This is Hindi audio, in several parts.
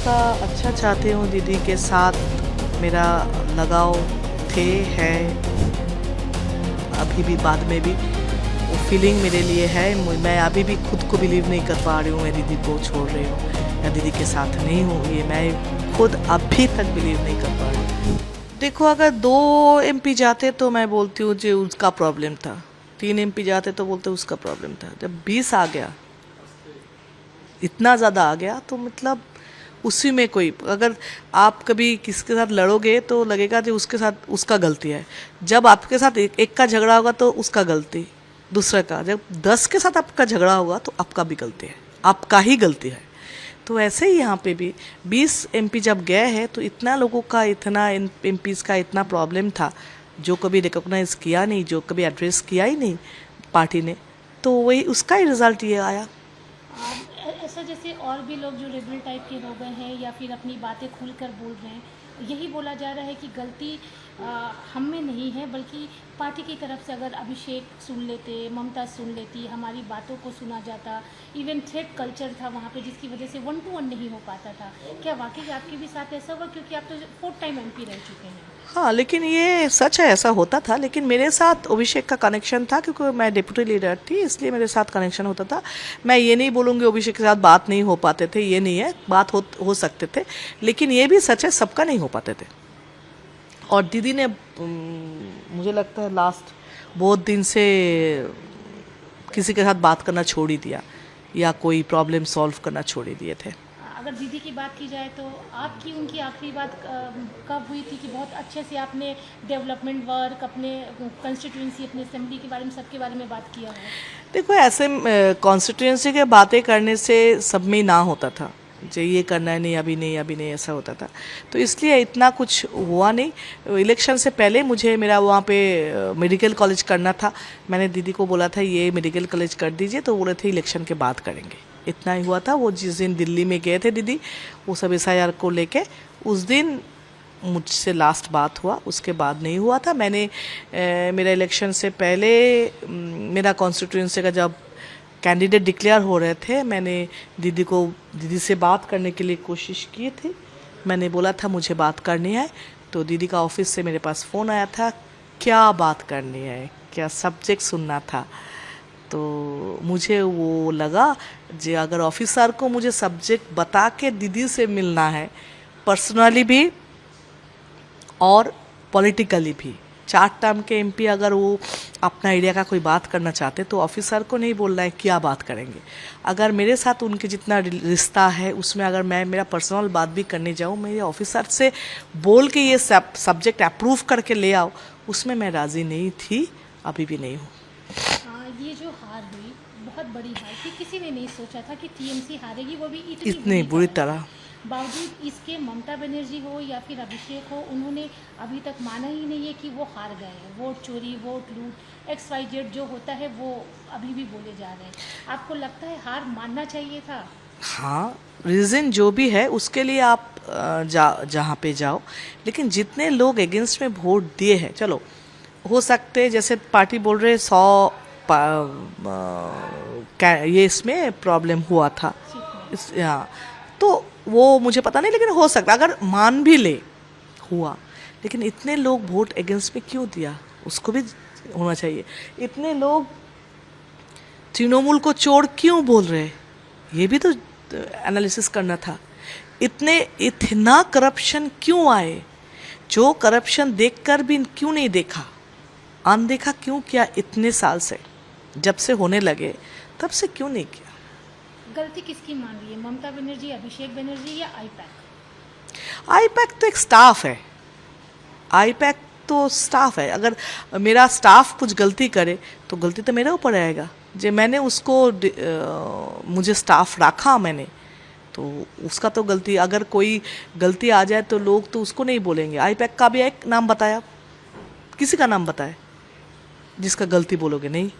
का अच्छा चाहती हूँ। दीदी के साथ मेरा लगाव है, अभी भी, बाद में भी वो फीलिंग मेरे लिए है। मैं अभी भी खुद को बिलीव नहीं कर पा रही हूँ मैं दीदी को छोड़ रही हूँ या दीदी के साथ नहीं हूँ, ये मैं खुद अभी तक बिलीव नहीं कर पा रही हूँ। देखो, अगर 2 MP जाते तो मैं बोलती हूँ जो उसका प्रॉब्लम था, 3 MP जाते तो बोलते उसका प्रॉब्लम था। जब 20 आ गया, इतना ज़्यादा आ गया, तो मतलब उसी में कोई, अगर आप कभी किसी के साथ लड़ोगे तो लगेगा कि उसके साथ उसका गलती है। जब आपके साथ एक का झगड़ा होगा तो उसका गलती, दूसरे का। जब 10 के साथ आपका झगड़ा होगा तो आपका भी गलती है, आपका ही गलती है। तो ऐसे ही यहाँ पे भी 20 MP जब गए हैं तो इतना लोगों का, इतना MPs का इतना प्रॉब्लम था जो कभी रिकॉग्नाइज किया नहीं, जो कभी एड्रेस किया ही नहीं पार्टी ने, तो वही उसका ही रिजल्ट ये आया। ऐसा जैसे और भी लोग जो रेबल टाइप के हो गए हैं या फिर अपनी बातें खुलकर बोल रहे हैं, यही बोला जा रहा है कि गलती हम में नहीं है, बल्कि पार्टी की तरफ से अगर अभिषेक सुन लेते, ममता सुन लेती, हमारी बातों को सुना जाता, इवन थ्रेड कल्चर था वहाँ पे जिसकी वजह से 1 to 1 नहीं हो पाता था। क्या वाकई आपके भी साथ ऐसा हुआ, क्योंकि आप तो 4th टाइम MP रह चुके हैं? हाँ, लेकिन ये सच है, ऐसा होता था। लेकिन मेरे साथ अभिषेक का कनेक्शन था क्योंकि मैं डिप्टी लीडर थी, इसलिए मेरे साथ कनेक्शन होता था। मैं ये नहीं बोलूँगी अभिषेक के साथ बात नहीं हो पाते थे, ये नहीं है, बात हो सकते थे, लेकिन ये भी सच है सबका नहीं हो पाते थे। और दीदी ने मुझे लगता है लास्ट बहुत दिन से किसी के साथ बात करना छोड़ ही दिया, या कोई प्रॉब्लम सॉल्व करना छोड़ ही दिए थे। अगर दीदी की बात की जाए तो आपकी उनकी आखिरी बात कब हुई थी कि बहुत अच्छे से आपने डेवलपमेंट वर्क, अपने कंस्टिट्यूंसी, अपने असेंबली के बारे में, सबके बारे में बात किया है? देखो, ऐसे कॉन्स्टिट्यूंसी के बातें करने से सब में ना होता था, जो ये करना है, नहीं अभी नहीं, अभी नहीं, ऐसा होता था। तो इसलिए इतना कुछ हुआ नहीं। इलेक्शन से पहले मुझे मेरा वहाँ पे मेडिकल कॉलेज करना था, मैंने दीदी को बोला था ये मेडिकल कॉलेज कर दीजिए, तो बोले थे इलेक्शन के बाद करेंगे, इतना ही हुआ था। वो जिस दिन दिल्ली में गए थे दीदी, वो सब SIR को लेके, उस दिन मुझसे लास्ट बात हुआ, उसके बाद नहीं हुआ था। मैंने मेरा इलेक्शन से पहले मेरा कॉन्स्टिट्यूंसी का जब कैंडिडेट डिक्लेयर हो रहे थे, मैंने दीदी से बात करने के लिए कोशिश की थी। मैंने बोला था मुझे बात करनी है, तो दीदी का ऑफिस से मेरे पास फ़ोन आया था, क्या बात करनी है, क्या सब्जेक्ट सुनना था। तो मुझे वो लगा जो अगर ऑफिसर को मुझे सब्जेक्ट बता के दीदी से मिलना है, पर्सनली भी और पॉलिटिकली भी, 4 टर्म के MP अगर वो अपना एरिया का कोई बात करना चाहते तो ऑफिसर को नहीं बोलना है क्या बात करेंगे। अगर मेरे साथ उनके जितना रिश्ता है उसमें अगर मैं मेरा पर्सनल बात भी करने जाऊँ, मेरे ऑफिसर से बोल के ये सब्जेक्ट अप्रूव करके ले आओ, उसमें मैं राज़ी नहीं थी, अभी भी नहीं हूँ। ये जो हार हुई, बहुत बड़ी हार थी, किसी ने नहीं सोचा था कि TMC हारेगी, वो भी इतनी बुरी तरह। बावजूद इसके ममता बनर्जी हो या फिर अभिषेक हो, उन्होंने अभी तक माना ही नहीं है कि वो हार गए हैं। वोट चोरी, वोट लूट, XYZ जो होता है वो अभी भी बोले जा रहे हैं। आपको लगता है हार मानना चाहिए था? हाँ, रीज़न जो भी है उसके लिए आप जहाँ पे जाओ, लेकिन जितने लोग अगेंस्ट में वोट दिए हैं, चलो हो सकते जैसे पार्टी बोल रहे 100 ये इसमें प्रॉब्लम हुआ था, हाँ, तो वो मुझे पता नहीं, लेकिन हो सकता अगर मान भी ले हुआ, लेकिन इतने लोग वोट अगेंस्ट में क्यों दिया, उसको भी होना चाहिए। इतने लोग तृणमूल को चोर क्यों बोल रहे, ये भी तो एनालिसिस करना था। इतना करप्शन क्यों आए, जो करप्शन देखकर भी क्यों नहीं देखा, अनदेखा क्यों किया इतने साल से, जब से होने लगे तब से क्यों नहीं किया। गलती किसकी मान रही है, ममता बनर्जी, अभिषेक बनर्जी या आईपैक तो एक स्टाफ है, आईपैक तो स्टाफ है। अगर मेरा स्टाफ कुछ गलती करे तो गलती तो मेरे ऊपर आएगा, जो मैंने उसको मुझे स्टाफ रखा मैंने, तो उसका तो गलती, अगर कोई गलती आ जाए तो लोग तो उसको नहीं बोलेंगे। आईपैक का भी एक नाम बताया, किसी का नाम बताए जिसका गलती बोलोगे नहीं।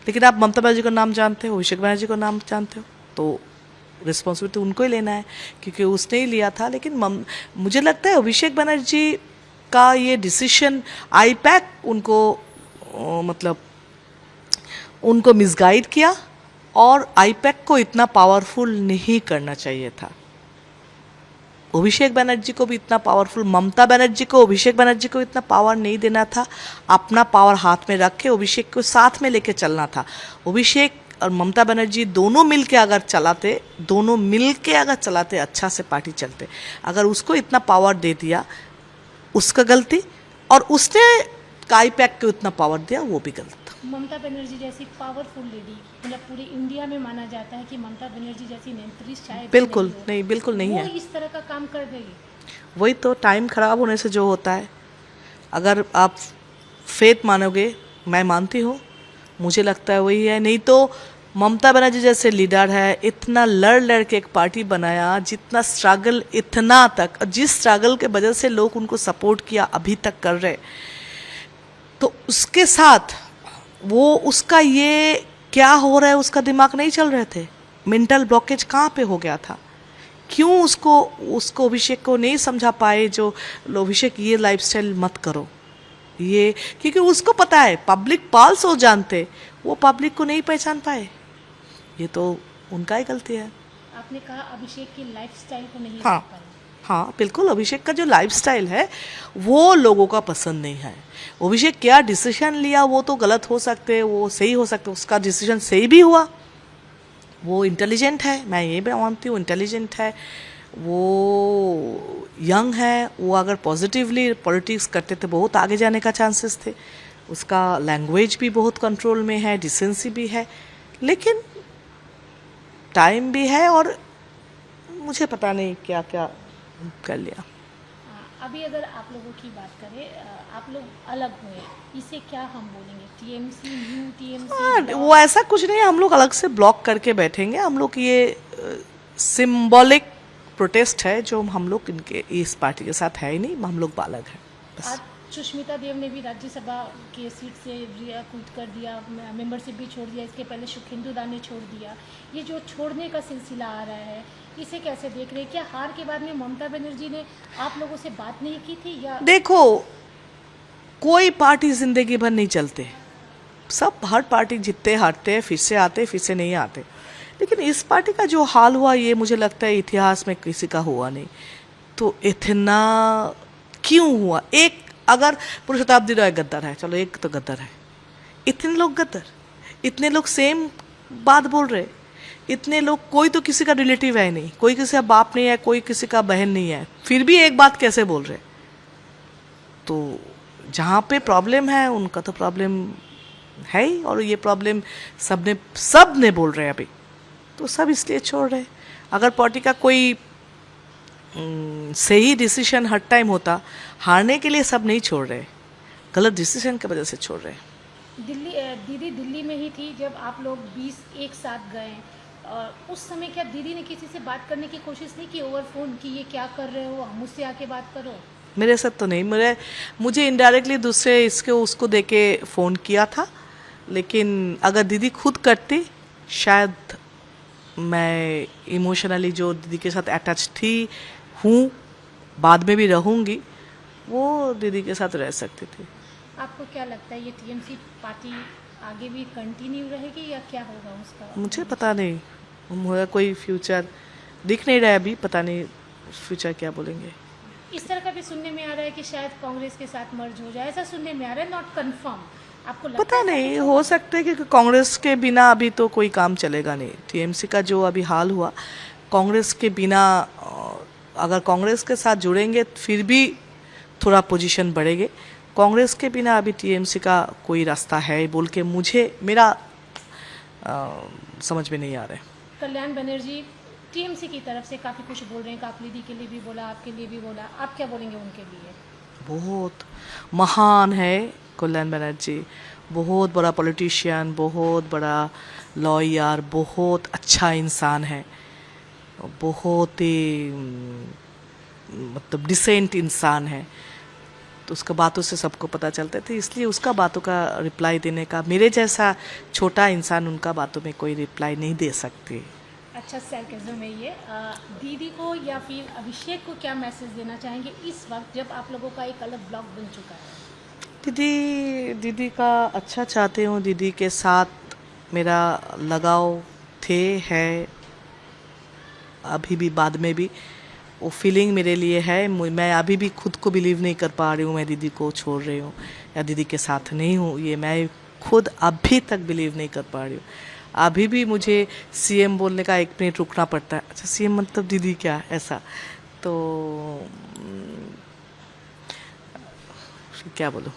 लेकिन आप ममता बनर्जी का नाम जानते हो, अभिषेक बनर्जी का नाम जानते हो, तो रिस्पॉन्सिबिलिटी उनको ही लेना है क्योंकि उसने ही लिया था। लेकिन मुझे लगता है अभिषेक बनर्जी का ये डिसीजन, आईपैक उनको मतलब उनको मिसगाइड किया, और आईपैक को इतना पावरफुल नहीं करना चाहिए था। अभिषेक बनर्जी को भी इतना पावरफुल, ममता बनर्जी को अभिषेक बनर्जी को इतना पावर नहीं देना था। अपना पावर हाथ में रख के अभिषेक को साथ में लेके चलना था। अभिषेक और ममता बनर्जी दोनों मिल के अगर चलाते अच्छा से पार्टी चलते। अगर उसको इतना पावर दे दिया उसका गलती, और उसने काई पैक को इतना पावर दिया वो भी गलत। ममता बनर्जी जैसी पावरफुल लेडी, मतलब पूरे इंडिया में माना जाता है कि ममता बनर्जी जैसी नेत्री शायद बिल्कुल नहीं, बिल्कुल नहीं वो है। इस तरह का काम कर देगी। वही तो टाइम खराब होने से जो होता है। अगर आप फेथ मानोगे, मैं मानती हूँ, मुझे लगता है वही है। नहीं तो ममता बनर्जी जैसे लीडर है, इतना लड़ के एक पार्टी बनाया, जितना स्ट्रगल इतना तक, और जिस स्ट्रगल के वजह से लोग उनको सपोर्ट किया अभी तक कर रहे, तो उसके साथ वो उसका ये क्या हो रहा है उसका दिमाग नहीं चल रहे थे। मेंटल ब्लॉकेज कहाँ पे हो गया था? क्यों उसको अभिषेक को नहीं समझा पाए जो अभिषेक ये लाइफस्टाइल मत करो ये, क्योंकि उसको पता है पब्लिक पाल्स हो जानते, वो पब्लिक को नहीं पहचान पाए। ये तो उनका ही गलती है। आपने कहा अभिषेक की लाइफस्टाइल को नहीं हाँ देख पाए। हाँ बिल्कुल, अभिषेक का जो लाइफस्टाइल है वो लोगों का पसंद नहीं है। अभिषेक क्या डिसीजन लिया वो तो गलत हो सकते, वो सही हो सकते, उसका डिसीजन सही भी हुआ। वो इंटेलिजेंट है, मैं ये भी मानती हूँ, इंटेलिजेंट है, वो यंग है। वो अगर पॉजिटिवली पॉलिटिक्स करते थे बहुत आगे जाने का चांसेस थे। उसका लैंग्वेज भी बहुत कंट्रोल में है, डिसेंसी भी है, लेकिन टाइम भी है और मुझे पता नहीं क्या क्या कर लिया। अभी अगर आप लोगों की बात करें, आप लोग अलग हुए, इसे क्या हम बोलेंगे? TMC, new TMC? वो ऐसा कुछ नहीं है, हम लोग अलग से ब्लॉक करके बैठेंगे। हम लोग ये सिंबॉलिक प्रोटेस्ट है जो हम लोग इनके इस पार्टी के साथ है ही नहीं, हम लोग अलग हैं बस। आज सुष्मिता देव ने भी राज्यसभा के सीट से क्विट कर दिया, मेंबरशिप भी छोड़ दिया। इसके पहले सुखेंदु दा ने छोड़ दिया। ये जो छोड़ने का सिलसिला आ रहा है, इसे कैसे देख रहे हैं? क्या हार के बाद में ममता बनर्जी ने आप लोगों से बात नहीं की थी या? देखो, कोई पार्टी जिंदगी भर नहीं चलते, सब हर पार्टी जीतते हारते हैं, फिर से आते फिर से नहीं आते। लेकिन इस पार्टी का जो हाल हुआ ये मुझे लगता है इतिहास में किसी का हुआ नहीं। तो इतना क्यों हुआ? एक अगर पुरुषोत्तम राय गद्दार है, चलो एक तो गद्दार है, इतने लोग गद्दार, इतने लोग सेम बात बोल रहे, इतने लोग, कोई तो किसी का रिलेटिव है नहीं, कोई किसी का बाप नहीं है, कोई किसी का बहन नहीं है, फिर भी एक बात कैसे बोल रहे? तो जहाँ पे प्रॉब्लम है उनका तो प्रॉब्लम है ही, और ये प्रॉब्लम सब ने बोल रहे हैं अभी, तो सब इसलिए छोड़ रहे। अगर पार्टी का कोई सही डिसीजन हर टाइम होता, हारने के लिए सब नहीं छोड़ रहे, गलत डिसीजन की वजह से छोड़ रहे। दीदी दिल्ली में ही थी जब आप लोग 20 एक साथ गए, और उस समय क्या दीदी ने किसी से बात करने की कोशिश नहीं की ओवर फोन कि ये क्या कर रहे हो, मुझसे आके बात करो? मेरे साथ तो नहीं, मुझे इनडायरेक्टली दूसरे उसको देके फ़ोन किया था। लेकिन अगर दीदी खुद करती, शायद मैं इमोशनली जो दीदी के साथ अटैच हूँ, बाद में भी रहूँगी, वो दीदी के साथ रह सकती थी। आपको क्या लगता है ये टीएमसी पार्टी आगे भी कंटिन्यू रहेगी या क्या होगा उसका? मुझे पता नहीं, मुझे कोई फ्यूचर दिख नहीं रहा है अभी, पता नहीं फ्यूचर क्या बोलेंगे। इस तरह का भी सुनने में आ रहा है कि शायद कांग्रेस के साथ मर्ज हो जाए, ऐसा सुनने में आ रहा है, नॉट कंफर्म। आपको लगता पता है नहीं, हो सकता है कि कांग्रेस के बिना अभी तो कोई काम चलेगा नहीं। टीएमसी का जो अभी हाल हुआ, कांग्रेस के बिना, अगर कांग्रेस के साथ जुड़ेंगे फिर भी थोड़ा पोजीशन बढ़ेंगे। कांग्रेस के बिना अभी टीएमसी का कोई रास्ता है बोल के मेरा समझ में नहीं आ रहा है। कल्याण बनर्जी टीएमसी की तरफ से काफ़ी कुछ बोल रहे हैं, काकलिदी के लिए भी बोला, आपके लिए भी बोला, आप क्या बोलेंगे उनके लिए? बहुत महान है कल्याण बनर्जी, बहुत बड़ा पॉलिटिशियन, बहुत बड़ा लॉयर, बहुत अच्छा इंसान है, बहुत ही मतलब डिसेंट इंसान है। तो उसका बातों से सबको पता चलता थे, इसलिए उसका बातों का रिप्लाई देने का, मेरे जैसा छोटा इंसान उनका बातों में कोई रिप्लाई नहीं दे सकती। अच्छा सरकाज़म है ये। दीदी को या फिर अभिषेक को क्या मैसेज देना चाहेंगे इस वक्त जब आप लोगों का एक अलग ब्लॉक बन चुका है? दीदी का अच्छा चाहती हूँ, दीदी के साथ मेरा लगाव है, अभी भी बाद में भी, वो फीलिंग मेरे लिए है। मैं अभी भी खुद को बिलीव नहीं कर पा रही हूँ मैं दीदी को छोड़ रही हूँ या दीदी के साथ नहीं हूँ, ये मैं खुद अभी तक बिलीव नहीं कर पा रही हूँ। अभी भी मुझे सीएम बोलने का 1 मिनट रुकना पड़ता है, अच्छा सीएम मतलब दीदी क्या, ऐसा। तो क्या बोलूँ,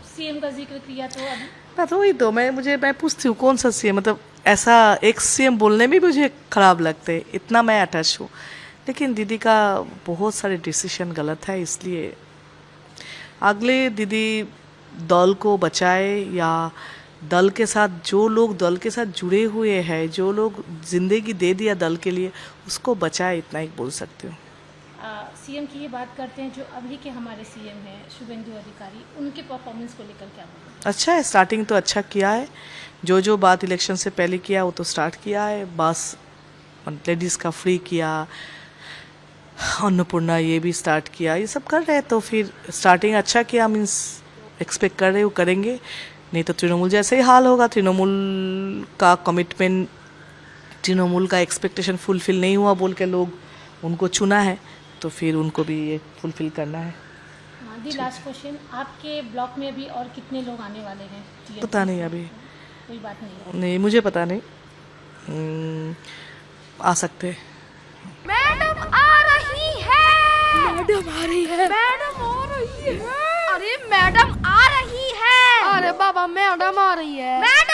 सीएम का जिक्र किया तो अभी मैं तो वही तो मैं पूछती हूँ कौन सा सीएम, मतलब ऐसा एक सीएम बोलने में मुझे खराब लगते, इतना मैं अटैच हूँ। लेकिन दीदी का बहुत सारे डिसीजन गलत है, इसलिए अगले दीदी दल को बचाए या दल के साथ जो लोग दल के साथ जुड़े हुए हैं, जो लोग जिंदगी दे दिया दल के लिए, उसको बचाए, इतना ही बोल सकती हूँ। सीएम की ये बात करते हैं जो अभी के हमारे सीएम हैं शुभेंदु अधिकारी, उनके परफॉर्मेंस को लेकर क्या बोलेंगे? अच्छा है, स्टार्टिंग तो अच्छा किया है, जो बात इलेक्शन से पहले किया वो तो स्टार्ट किया है, बस लेडीज़ का फ्री किया, अन्नपूर्णा ये भी स्टार्ट किया, ये सब कर रहे हैं, तो फिर स्टार्टिंग अच्छा किया, मीन्स एक्सपेक्ट कर रहे हो करेंगे, नहीं तो तृणमूल जैसे ही हाल होगा। तृणमूल का कमिटमेंट, तृणमूल का एक्सपेक्टेशन फुलफिल नहीं हुआ बोल के लोग उनको चुना है, तो फिर उनको भी ये फुलफिल करना है। दी लास्ट क्वेश्चन, आपके ब्लॉक में अभी और कितने लोग आने वाले हैं? पता नहीं, अभी कोई बात नहीं? नहीं, मुझे पता नहीं, आ सकते हैं। मैडम आ रही है, मैडम आ रही है, मैडम आ रही है, अरे मैडम आ रही है, अरे बाबा मैडम आ रही है, मैडम